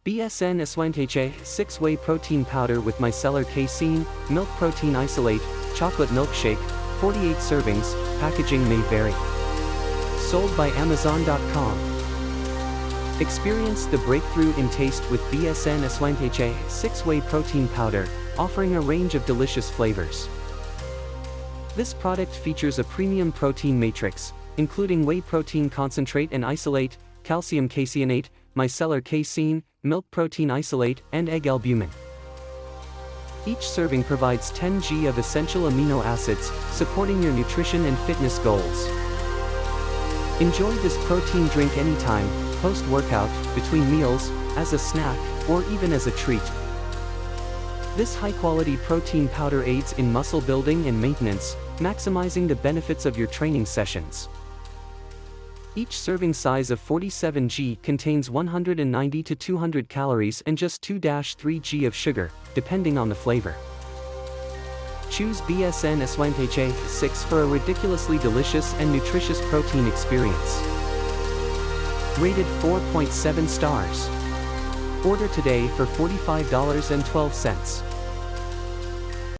BSN Syntha 6 Whey Protein Powder with Micellar Casein, Milk Protein Isolate, Chocolate Milkshake, 48 servings, packaging may vary. Sold by Amazon.com. Experience the breakthrough in taste with BSN Syntha 6 Whey Protein Powder, offering a range of delicious flavors. This product features a premium protein matrix, including whey protein concentrate and isolate, calcium caseinate, micellar casein, milk protein isolate, and egg albumin. Each serving provides 10 g of essential amino acids, supporting your nutrition and fitness goals. Enjoy this protein drink anytime, post-workout, between meals, as a snack, or even as a treat. This high-quality protein powder aids in muscle building and maintenance, maximizing the benefits of your training sessions. Each serving size of 47 g contains 190 to 200 calories and just 2-3 g of sugar, depending on the flavor. Choose BSN Syntha 6 for a ridiculously delicious and nutritious protein experience. Rated 4.7 stars. Order today for $45.12.